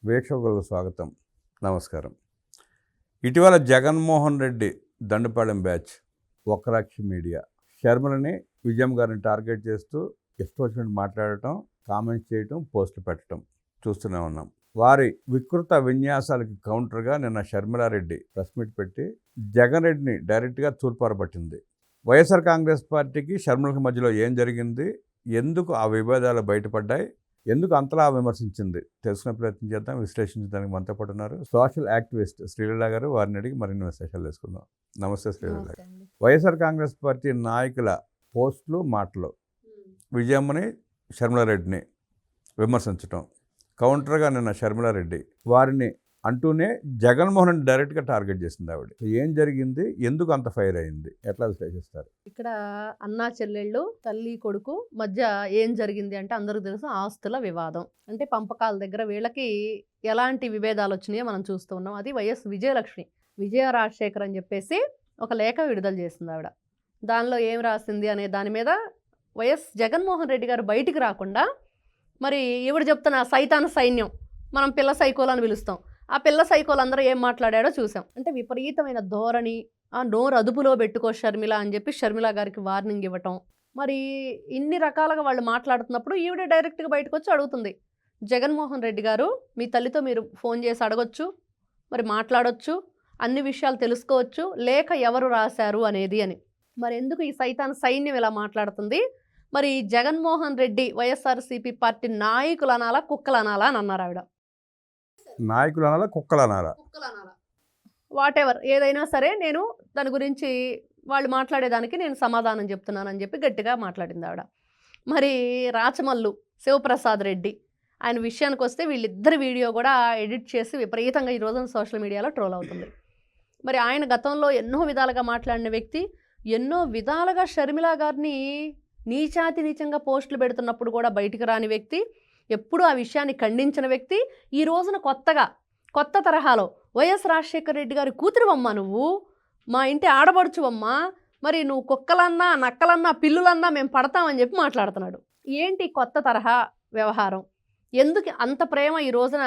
వీక్షకులకు స్వాగతం. నమస్కారం. ఇటీవల జగన్మోహన్ రెడ్డి దండుపాలెం బ్యాచ్ ఒక్కరాక్ష మీడియా శర్మలని విజయం గారిని టార్గెట్ చేస్తూ ఇష్టం వచ్చినట్టు మాట్లాడటం, కామెంట్స్ చేయటం, పోస్టులు పెట్టడం చూస్తూనే ఉన్నాం. వారి వికృత విన్యాసాలకి కౌంటర్గా నిన్న షర్మిలారెడ్డి ప్రెస్ మీట్ పెట్టి జగన్ రెడ్డిని డైరెక్ట్గా తూర్పారబట్టింది. వైఎస్ఆర్ కాంగ్రెస్ పార్టీకి షర్మిలకి మధ్యలో ఏం జరిగింది, ఎందుకు ఆ విభేదాలు బయటపడ్డాయి, ఎందుకు అంతలా విమర్శించింది తెలుసుకునే ప్రయత్నం చేద్దాం. విశ్లేషించడానికి మనతో పాటు ఉన్నారు సోషల్ యాక్టివిస్ట్ శ్రీలీల గారు. వారిని అడిగి మరిన్ని విశేషాలు తెలుసుకుందాం. నమస్తే శ్రీలీల గారు. వైఎస్ఆర్ కాంగ్రెస్ పార్టీ నాయకుల పోస్టులు, మాటలు విజయమ్మని, షర్మిలారెడ్డిని విమర్శించడం, కౌంటర్గా నిన్న షర్మిలారెడ్డి వారిని అంటూనే జగన్మోహన్ రెడ్డి డైరెక్ట్గా టార్గెట్ చేసింది. ఆవిడ ఏం జరిగింది, ఎందుకు అంత ఫైర్ అయింది, ఎట్లా విశ్లేషిస్తారు? ఇక్కడ అన్నా చెల్లెళ్ళు, తల్లి కొడుకు మధ్య ఏం జరిగింది అంటే అందరూ తెలుసు, ఆస్తుల వివాదం. అంటే పంపకాల దగ్గర వీళ్ళకి ఎలాంటి విభేదాలు వచ్చినాయో మనం చూస్తూ ఉన్నాం. అది వైఎస్ విజయలక్ష్మి విజయ రాజశేఖర్ అని చెప్పేసి ఒక లేఖ విడుదల చేసింది ఆవిడ. దానిలో ఏం రాసింది అనే దాని మీద వైఎస్ జగన్మోహన్ రెడ్డి గారు బయటికి రాకుండా మరి ఈవిడ చెప్తున్న సైతాన సైన్యం, మనం పిల్ల సైకోలు అని పిలుస్తాం, ఆ పిల్ల సైకోలు అందరూ ఏం మాట్లాడాడో చూసాం. అంటే విపరీతమైన ధోరణి, ఆ నోరు అదుపులో పెట్టుకో షర్మిల అని చెప్పి షర్మిల గారికి వార్నింగ్ ఇవ్వటం. మరి ఇన్ని రకాలుగా వాళ్ళు మాట్లాడుతున్నప్పుడు ఈవిడే డైరెక్ట్గా బయటకు వచ్చి అడుగుతుంది, జగన్మోహన్ రెడ్డి గారు మీ తల్లితో మీరు ఫోన్ చేసి అడగొచ్చు, మరి మాట్లాడొచ్చు, అన్ని విషయాలు తెలుసుకోవచ్చు, లేఖ ఎవరు రాశారు అనేది అని. మరి ఎందుకు ఈ సైతాన్ సైన్యం ఇలా మాట్లాడుతుంది? మరి జగన్మోహన్ రెడ్డి వైఎస్ఆర్సీపీ పార్టీ నాయకులు అనాలా, కుక్కలు అనాలా అని అన్నారు ఆవిడ. నాయకులు అనాలా, కుక్కలు అనాలా, వాట్ ఎవర్ ఏదైనా సరే, నేను దాని గురించి వాళ్ళు మాట్లాడేదానికి నేను సమాధానం చెప్తున్నానని చెప్పి గట్టిగా మాట్లాడింది ఆవిడ. మరి రాచమల్లు శివప్రసాద్ రెడ్డి ఆయన విషయానికి వస్తే వీళ్ళిద్దరి వీడియో కూడా ఎడిట్ చేసి విపరీతంగా ఈ రోజున సోషల్ మీడియాలో ట్రోల్ అవుతుంది. మరి ఆయన గతంలో ఎన్నో విధాలుగా మాట్లాడిన వ్యక్తి, ఎన్నో విధాలుగా షర్మిల గారిని నీచాతి నీచంగా పోస్టులు పెడుతున్నప్పుడు కూడా బయటికి రాని వ్యక్తి, ఎప్పుడూ ఆ విషయాన్ని ఖండించిన వ్యక్తి, ఈ రోజున కొత్త తరహాలో వైఎస్ రాజశేఖర రెడ్డి గారి కూతురువమ్మా, నువ్వు మా ఇంటి ఆడపడుచువమ్మా, మరి నువ్వు కుక్కలన్నా, నక్కలన్నా, పిల్లులన్నా మేము పడతామని చెప్పి మాట్లాడుతున్నాడు. ఏంటి కొత్త తరహా వ్యవహారం? ఎందుకు అంత ప్రేమ ఈ రోజున?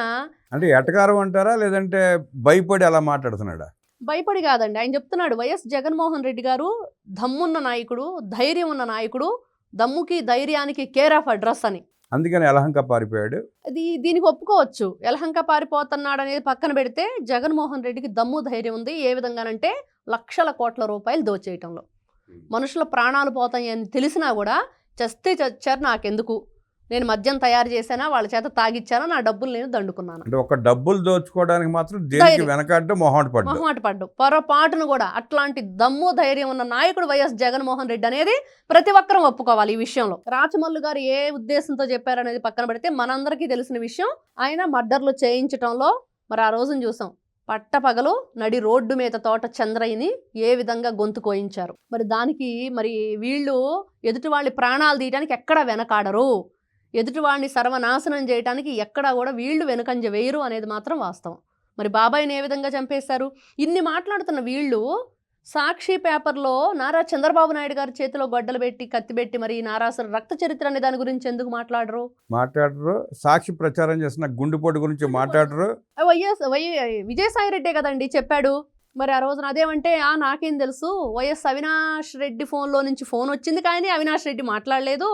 అంటే ఎటకారం అంటారా, లేదంటే భయపడి అలా మాట్లాడుతున్నాడా? భయపడి కాదండి, ఆయన చెప్తున్నాడు వైఎస్ జగన్మోహన్ రెడ్డి గారు దమ్మున్న నాయకుడు, ధైర్యం ఉన్న నాయకుడు, దమ్ముకి ధైర్యానికి కేర్ ఆఫ్ అడ్రస్ అని. అందుకని ఎలహంక పారిపోయాడు. దీనికి ఒప్పుకోవచ్చు. ఎలహంక పారిపోతున్నాడు అనేది పక్కన పెడితే జగన్మోహన్ రెడ్డికి దమ్ము ధైర్యం ఉంది. ఏ విధంగానంటే లక్షల కోట్ల రూపాయలు దోచేయటంలో. మనుషుల ప్రాణాలు పోతాయని తెలిసినా కూడా చస్తే చచ్చారు, నాకెందుకు, నేను మద్యం తయారు చేశానా, వాళ్ళ చేత తాగిచ్చానా, నా డబ్బులు నేను దండుకున్నాను. అంటే ఒక డబ్బులు దోచుకోవడానికి మాత్రం దేనికి వెనకాడ్డు మొహమాట పడ్డు పొరపాటును కూడా. అట్లాంటి దమ్ము ధైర్యం ఉన్న నాయకుడు వైఎస్ జగన్మోహన్ రెడ్డి అనేది ప్రతి ఒక్కరం ఒప్పుకోవాలి. ఈ విషయంలో రాచమల్లు గారు ఏ ఉద్దేశంతో చెప్పారనేది పక్కన పెడితే మనందరికీ తెలిసిన విషయం, ఆయన మర్డర్లు చేయించటంలో మరి ఆ రోజున చూసాం. పట్టపగలు నడి రోడ్డు మీద తోట చంద్రయ్యని ఏ విధంగా గొంతు కోయించారు. మరి దానికి మరి వీళ్ళు ఎదుటి వాళ్ళ ప్రాణాలు తీయడానికి ఎక్కడ వెనకాడరు, ఎదుటివాడిని సర్వనాశనం చేయడానికి ఎక్కడా కూడా వీళ్ళు వెనుకంజ వేయరు అనేది మాత్రం వాస్తవం. మరి బాబాయిని ఏ విధంగా చంపేశారు? ఇన్ని మాట్లాడుతున్న వీళ్ళు సాక్షి పేపర్లో నారా చంద్రబాబు నాయుడు గారి చేతిలో గొడ్డలు పెట్టి, కత్తి పెట్టి, మరి నారాసుర రక్త చరిత్ర అనే దాని గురించి ఎందుకు మాట్లాడరు? సాక్షి ప్రచారం చేసిన గుండెపోటు గురించి మాట్లాడరు. విజయసాయి రెడ్డే కదండి చెప్పాడు. మరి ఆ రోజున అదేమంటే నాకేం తెలుసు, వైఎస్ అవినాష్ రెడ్డి ఫోన్లో నుంచి ఫోన్ వచ్చింది కానీ అవినాష్ రెడ్డి మాట్లాడలేదు.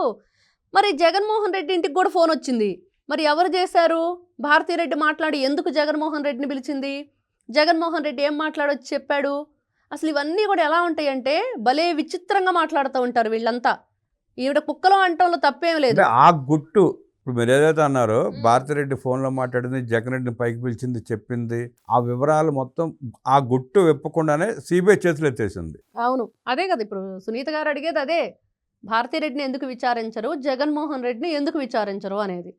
మరి జగన్మోహన్ రెడ్డి ఇంటికి కూడా ఫోన్ వచ్చింది. మరి ఎవరు చేశారు? భారతీరెడ్డి మాట్లాడి ఎందుకు జగన్మోహన్ రెడ్డిని పిలిచింది? జగన్మోహన్ రెడ్డి ఏం మాట్లాడొచ్చి చెప్పాడు? అసలు ఇవన్నీ కూడా ఎలా ఉంటాయంటే భలే విచిత్రంగా మాట్లాడుతూ ఉంటారు వీళ్ళంతా. ఈవిడ కుక్కలో అంటంలో తప్పేం లేదు. ఆ గుట్టు ఇప్పుడు మీరు ఏదైతే అన్నారో, భారతిరెడ్డి ఫోన్లో మాట్లాడింది, జగన్ రెడ్డిని పైకి పిలిచింది, చెప్పింది, ఆ వివరాలు మొత్తం ఆ గుట్టు విప్పకుండానే సిబిఐ చేతులు ఎత్తేసింది. అవును, అదే కదా ఇప్పుడు సునీత గారు అడిగేది అదే. భారతీరెడ్డిని ఎందుకు విచారించరు, జగన్మోహన్ రెడ్డిని ఎందుకు విచారించరు అనేది.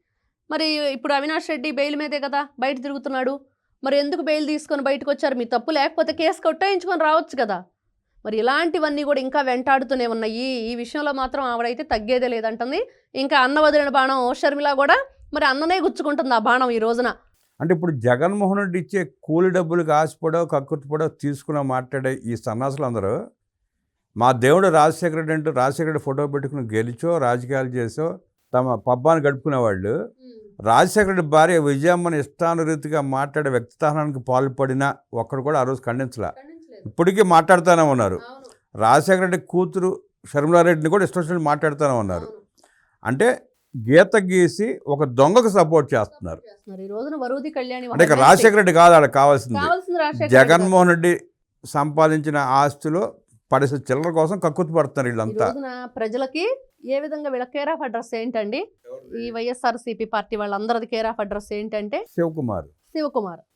మరి ఇప్పుడు అవినాష్ రెడ్డి బెయిల్ మీదే కదా బయట తిరుగుతున్నాడు. మరి ఎందుకు బెయిల్ తీసుకొని బయటకు వచ్చారు? మీ తప్పు లేకపోతే కేసు కొట్టాయించుకొని రావచ్చు కదా. మరి ఇలాంటివన్నీ కూడా ఇంకా వెంటాడుతూనే ఉన్నాయి. ఈ విషయంలో మాత్రం ఆవిడైతే తగ్గేదే లేదంటుంది. ఇంకా అన్న వదిలిన బాణం షర్మిల కూడా మరి అన్ననే గుచ్చుకుంటుంది ఆ బాణం ఈ రోజున. అంటే ఇప్పుడు జగన్మోహన్ రెడ్డి ఇచ్చే కూలి డబ్బులకు ఆశపడో కక్కుర్తిపడో తీసుకుని మాట్లాడే ఈ సన్నాసులు అందరూ మా దేవుడు రాజశేఖర రెడ్డి అంటూ రాజశేఖర రెడ్డి ఫోటో పెట్టుకుని గెలిచో రాజకీయాలు చేసో తమ పబ్బాన్ని గడుపుకునే వాళ్ళు రాజశేఖర రెడ్డి భార్య విజయమ్మని ఇష్టానురీతిగా మాట్లాడే వ్యక్తిత్వానికి పాల్పడినా ఒక్కడు కూడా ఆ రోజు ఖండించలే. ఇప్పటికీ మాట్లాడుతూనే ఉన్నారు. రాజశేఖర రెడ్డి కూతురు షర్మిలారెడ్డిని కూడా ఇష్టం మాట్లాడుతూనే ఉన్నారు. అంటే గీత గీసి ఒక దొంగకు సపోర్ట్ చేస్తున్నారు. ఈ రోజున వరుది కళ్యాణి అంటే ఇక రాజశేఖర రెడ్డి కాదు ఆడ కావాల్సింది, రాజశేఖర జగన్మోహన్ రెడ్డి సంపాదించిన ఆస్తిలో పడేసే చిల్లర కోసం కక్కుర్తి పడుతున్నారు వీళ్ళంతా. ఈ రోజున ప్రజలకి ఏ విధంగా వీళ్ళ కేర్ ఆఫ్ అడ్రస్ ఏంటండి? ఈ వైఎస్ఆర్సీపీ పార్టీ వాళ్ళందరిది కేర్ ఆఫ్ అడ్రస్ ఏంటంటే శివకుమార్.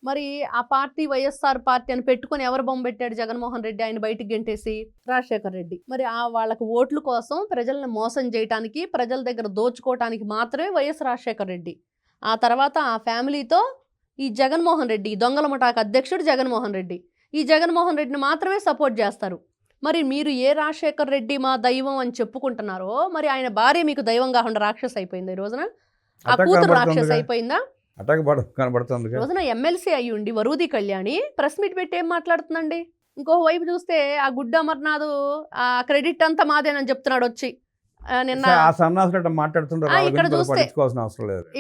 మరి ఆ పార్టీ వైఎస్ఆర్ పార్టీ అని పెట్టుకుని ఎవరు బొమ్మ పెట్టాడు? జగన్మోహన్ రెడ్డి. ఆయన బయటికి గెంటేసి రాజశేఖర్ రెడ్డి. మరి ఆ వాళ్ళకి ఓట్ల కోసం ప్రజల్ని మోసం చేయడానికి, ప్రజల దగ్గర దోచుకోవటానికి మాత్రమే వైఎస్ రాజశేఖర్ రెడ్డి. ఆ తర్వాత ఆ ఫ్యామిలీతో ఈ జగన్మోహన్ రెడ్డి, దొంగల ముఠాకు అధ్యక్షుడు జగన్మోహన్ రెడ్డి, ఈ జగన్మోహన్ రెడ్డిని మాత్రమే సపోర్ట్ చేస్తారు. మరి మీరు ఏ రాజశేఖర్ రెడ్డి మా దైవం అని చెప్పుకుంటున్నారో, మరి ఆయన భార్య మీకు దైవం కాకుండా రాక్షసు అయిపోయింది. ఈ రోజున ఆ కూతురు రాక్షసు అయిపోయిందా? కనబడుతుంది. రోజున ఎమ్మెల్సీ అయ్యి ఉండి వరుది కళ్యాణి ప్రెస్ మీట్ పెట్టి ఏం మాట్లాడుతుందండి? ఇంకో వైపు చూస్తే ఆ గుడ్డ అమర్నాథ్ ఆ క్రెడిట్ అంతా మాదేనని చెప్తున్నాడు వచ్చి నిన్న.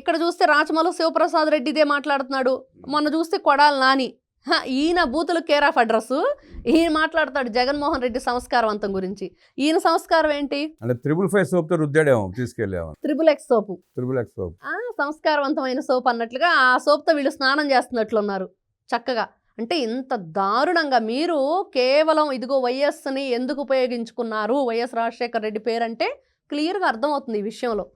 ఇక్కడ చూస్తే రాచమల్లు శివప్రసాద్ రెడ్డి ఇదే మాట్లాడుతున్నాడు. మొన్న చూస్తే కొడాలి నాని, ఈయన బూతులు కేర్ ఆఫ్ అడ్రస్, ఈయన మాట్లాడతాడు జగన్మోహన్ రెడ్డి సంస్కారవంతం గురించి. ఈయన సంస్కారం ఏంటి? అంటే 555 సోప్ రుద్దాడేమో, తీసుకెళ్ళాము. 3X సోప్, సంస్కారవంతమైన సోప్ అన్నట్లుగా ఆ సోప్తో వీళ్ళు స్నానం చేస్తున్నట్లున్నారు చక్కగా. అంటే ఇంత దారుణంగా మీరు కేవలం ఇదిగో వైఎస్ని ఎందుకు ఉపయోగించుకున్నారు, వైఎస్ రాజశేఖర రెడ్డి పేరంటే క్లియర్గా అర్థమవుతుంది ఈ విషయంలో.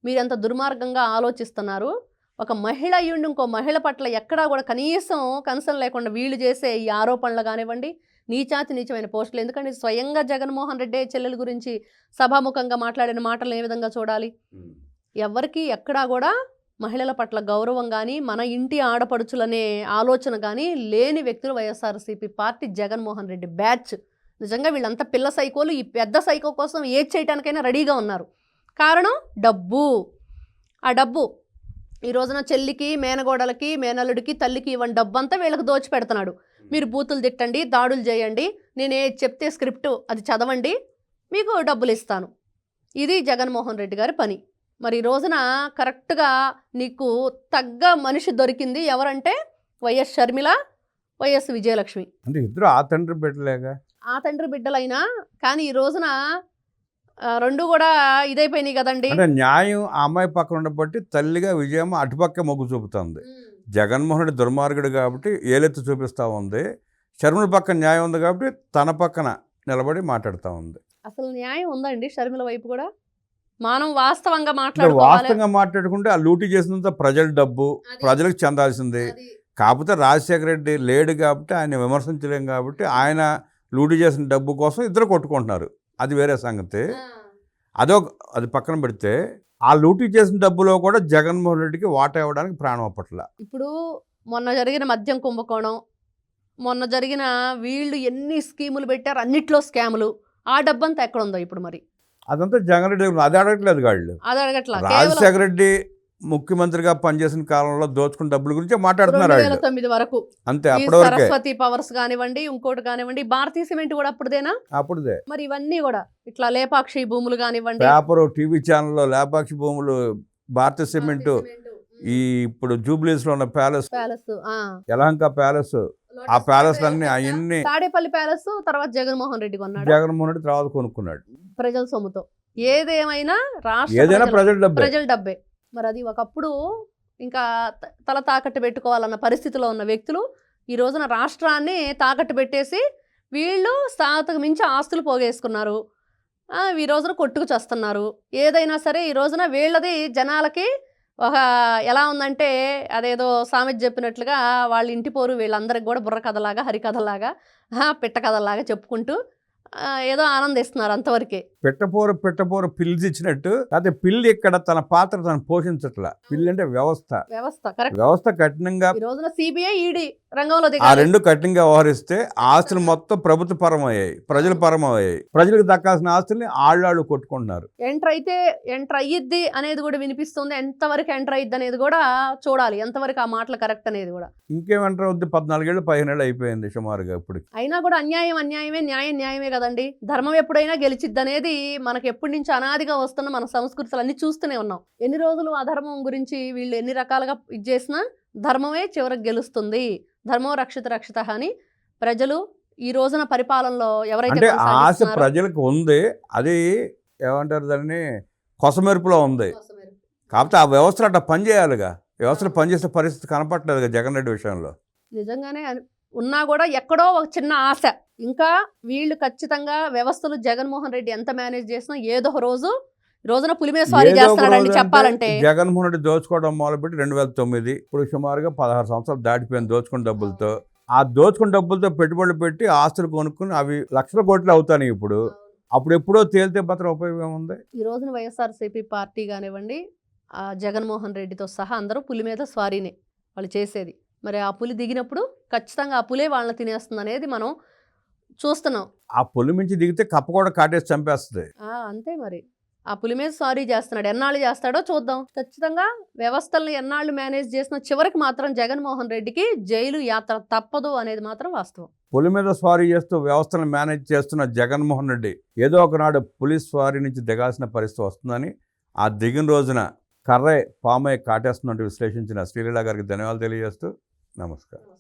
మీరు ఎంత దుర్మార్గంగా ఆలోచిస్తున్నారు. ఒక మహిళ అయ్యుండి ఇంకో మహిళ పట్ల ఎక్కడా కూడా కనీసం కన్సర్న్ లేకుండా వీళ్ళు చేసే ఈ ఆరోపణలు కానివ్వండి, నీచమైన పోస్టులు. ఎందుకంటే స్వయంగా జగన్మోహన్ రెడ్డి చెల్లెల గురించి సభాముఖంగా మాట్లాడిన మాటలు ఏ విధంగా చూడాలి? ఎవరికి ఎక్కడా కూడా మహిళల పట్ల గౌరవం కానీ, మన ఇంటి ఆడపడుచులనే ఆలోచన కానీ లేని వ్యక్తులు వైఎస్ఆర్సీపీ పార్టీ, జగన్మోహన్ రెడ్డి బ్యాచ్. నిజంగా వీళ్ళంతా పిల్ల సైకోలు. ఈ పెద్ద సైకో కోసం ఏది చేయడానికైనా రెడీగా ఉన్నారు. కారణం డబ్బు. ఆ డబ్బు ఈ రోజున చెల్లికి, మేనగోడలకి, మేనల్లుడికి, తల్లికి ఇవ్వని డబ్బు అంతా వీళ్ళకి దోచి పెడుతున్నాడు. మీరు బూతులు తిట్టండి, దాడులు చేయండి, నేను ఏ చెప్తే స్క్రిప్ట్ అది చదవండి, మీకు డబ్బులు ఇస్తాను. ఇది జగన్మోహన్ రెడ్డి గారి పని. మరి ఈ రోజున కరెక్ట్గా నీకు తగ్గ మనిషి దొరికింది ఎవరంటే వైఎస్ షర్మిల, వైఎస్ విజయలక్ష్మి. అంటే ఇద్దరు ఆ తండ్రి బిడ్డలేగా. ఆ తండ్రి బిడ్డలైనా కానీ ఈ రోజున రెండు కూడా ఇదైపోయినాయి కదండి. అంటే న్యాయం ఆ అమ్మాయి పక్కన ఉండబట్టి తల్లిగా విజయమ్మ అటుపక్క మొగ్గు చూపుతుంది. జగన్మోహన్ రెడ్డి దుర్మార్గుడు కాబట్టి ఏలెత్తి చూపిస్తూ ఉంది. షర్మిల పక్కన న్యాయం ఉంది కాబట్టి తన పక్కన నిలబడి మాట్లాడుతూ ఉంది. అసలు న్యాయం ఉందండి షర్మిల వైపు కూడా? మనం వాస్తవంగా మాట్లాడుకుంటే ఆ లూటీ చేసినంత ప్రజల డబ్బు ప్రజలకు చెందాల్సింది. కాకపోతే రాజశేఖర రెడ్డి లేడు కాబట్టి ఆయన విమర్శించలేం కాబట్టి ఆయన లూటీ చేసిన డబ్బు కోసం ఇద్దరు కొట్టుకుంటున్నారు. అది వేరే సంగతి. అది పక్కన పెడితే ఆ లూటీ చేసిన డబ్బులో కూడా జగన్మోహన్ రెడ్డికి వాటా ఇవ్వడానికి ప్రాణం అప్పట్ల. ఇప్పుడు మొన్న జరిగిన మద్యం కుంభకోణం, మొన్న జరిగిన వీళ్ళు ఎన్ని స్కీములు పెట్టారు, అన్నిట్లో స్కాములు. ఆ డబ్బంతా ఎక్కడ ఉందో ఇప్పుడు? మరి అదంతా జగన్ రెడ్డి అది అడగట్లేదు వాళ్ళు. అది అడగట్లా. రాజశేఖర రెడ్డి ముఖ్యమంత్రిగా పనిచేసిన కాలంలో దోచుకున్న డబ్బుల గురించి మాట్లాడుతున్నారు 2009 వరకు. అంతే. అప్పటి వరకు సరస్వతి పవర్స్ కానివ్వండి, ఇంకోటి కానివ్వండి, భారతీయ సిమెంట్ కూడా అప్పుడుదేనా? అప్పుడుదే. మరి ఇవన్నీ కూడా ఇట్లా లేపాక్షి భూములు కానివ్వండి, పేపర్ టీవీ ఛానల్లో లేపాక్షి భూములు, భారతీయ సిమెంట్, ఈ ఇప్పుడు జూబ్లీస్ లో ఉన్న ప్యాలెస్, యలహంక ప్యాలెస్, ఆ ప్యాలెస్ అన్ని అవన్నీ తాడేపల్లి ప్యాలెస్ తర్వాత జగన్మోహన్ రెడ్డి కొన్నాడు. జగన్మోహన్ రెడ్డి తర్వాత కొనుక్కున్నాడు ప్రజల సొమ్ముతో. ఏదేమైనా ఏదైనా ప్రజల డబ్బే. మరి అది ఒకప్పుడు ఇంకా తల తాకట్టు పెట్టుకోవాలన్న పరిస్థితిలో ఉన్న వ్యక్తులు ఈ రోజున రాష్ట్రాన్ని తాకట్టు పెట్టేసి వీళ్ళు స్థాతకు మించి ఆస్తులు పోగేసుకున్నారు. ఈ రోజున కొట్టుకు చేస్తున్నారు. ఏదైనా సరే ఈ రోజున వీళ్ళది జనాలకి ఒక ఎలా ఉందంటే అదేదో సామెత చెప్పినట్లుగా వాళ్ళ ఇంటి పోరు వీళ్ళందరికి కూడా బుర్ర కథలాగా, హరికథలాగా, పిట్ట కథలాగా చెప్పుకుంటూ ఏదో ఆనందిస్తున్నారు అంతవరకే. పెట్టపోరు పిల్లి ఇచ్చినట్టు. అదే పిల్లి ఇక్కడ తన పాత్ర తను పోషించట్లా. పిల్లి అంటే వ్యవస్థ కరెక్ట్. వ్యవస్థ కఠినంగా ఈ రోజున సిబిఐ, ఈడీ రంగంలో ఆ దిగాలి. రెండు కఠినంగా వ్యవహరిస్తే ఆస్తులు మొత్తం ప్రభుత్వ పరం అయ్యాయి, ప్రజల పరం అయ్యాయి. ప్రజలకు దక్కాల్సిన ఆస్తుల్ని ఆళ్ళు కొట్టుకుంటున్నారు. ఎంటర్ అయ్యిద్ది అనేది కూడా వినిపిస్తుంది. ఎంతవరకు ఎంటర్ అయ్యిద్ది అనేది కూడా చూడాలి. ఎంతవరకు ఆ మాటలు కరెక్ట్ అనేది కూడా. ఇంకేమంటారు వద్దు, 14 ఏళ్ళు 15 ఏళ్ళు అయిపోయింది సుమారుగా ఇప్పుడు. అయినా కూడా అన్యాయం అన్యాయమే, న్యాయం న్యాయమే కదండి. ధర్మం ఎప్పుడైనా గెలిచిద్ది అనేది మనకు ఎప్పటి నుంచి అనాదిగా వస్తున్న మన సంస్కృతులు అన్ని చూస్తూనే ఉన్నాం. ఎన్ని రోజులు అధర్మం గురించి వీళ్ళు ఎన్ని రకాలుగా ఇది చేసినా ధర్మమే చివరికి గెలుస్తుంది. ధర్మం రక్షిత రక్షిత అని ప్రజలు ఈ రోజున పరిపాలనలో ఎవరైతే అంటే ఆశ కొనసాగిస్తున్నారో ప్రజలకు ఉంది, అది ఏమంటారు దాన్ని కొసమెరుపులో ఉంది. కాకపోతే ఆ వ్యవస్థలు అట్లా పనిచేయాలిగా. వ్యవస్థలు పనిచేసే పరిస్థితి కనపట్లేదుగా జగన్ రెడ్డి విషయంలో. నిజంగానే ఉన్నా కూడా ఎక్కడో ఒక చిన్న ఆశ. ఇంకా వీళ్ళు ఖచ్చితంగా వ్యవస్థలు జగన్మోహన్ రెడ్డి ఎంత మేనేజ్ చేసినా ఏదో ఒక రోజున పులిమే స్వారీ ఏదో ఒక చేస్తున్నాడండి రోజు చెప్పాలంటే. అంటే జగన్మోహన్ రెడ్డి దోచుకోవడం మొదలుపెట్టి 2009 ఇప్పుడు సుమారుగా 16 సంవత్సరాలు దాటిపోయింది దోచుకున్న డబ్బులతో. ఆ దోచుకున్న డబ్బులతో పెట్టుబడులు పెట్టి ఆస్తులు కొనుక్కుని అవి లక్షల కోట్లు అవుతాయి ఇప్పుడు. అప్పుడు ఎప్పుడో తేలితే మాత్రం ఉపయోగం ఉంది. ఈ రోజున వైఎస్ఆర్సీపీ పార్టీ కానివ్వండి, ఆ జగన్మోహన్ రెడ్డితో సహా అందరూ పులి మీద స్వారీనే వాళ్ళు చేసేది. మరి ఆ పులి దిగినప్పుడు ఖచ్చితంగా ఆ పులే వాళ్ళని తినేస్తుంది అనేది మనం చూస్తున్నాం. ఆ పులి మించి దిగితే కప్ప కూడా కాటేసి చంపేస్తుంది. అంతే మరి. ఆ పులి మీద సారీ చేస్తున్నాడు. ఎన్నాళ్ళు చేస్తాడో చూద్దాం. ఖచ్చితంగా వ్యవస్థల్ని ఎన్నాళ్ళు మేనేజ్ చేసినా చివరికి మాత్రం జగన్మోహన్ రెడ్డికి జైలు యాత్ర తప్పదు అనేది మాత్రం వాస్తవం. పులి మీద స్వారీ చేస్తూ వ్యవస్థను మేనేజ్ చేస్తున్న జగన్మోహన్ రెడ్డి ఏదో ఒకనాడు పులిస్ స్వారీ నుంచి దిగాల్సిన పరిస్థితి వస్తుందని, ఆ దిగిన రోజున కర్రే పామై కాటేస్తున్నట్టు విశ్లేషించిన శ్రీలీల గారికి ధన్యవాదాలు తెలియజేస్తూ నమస్కారం.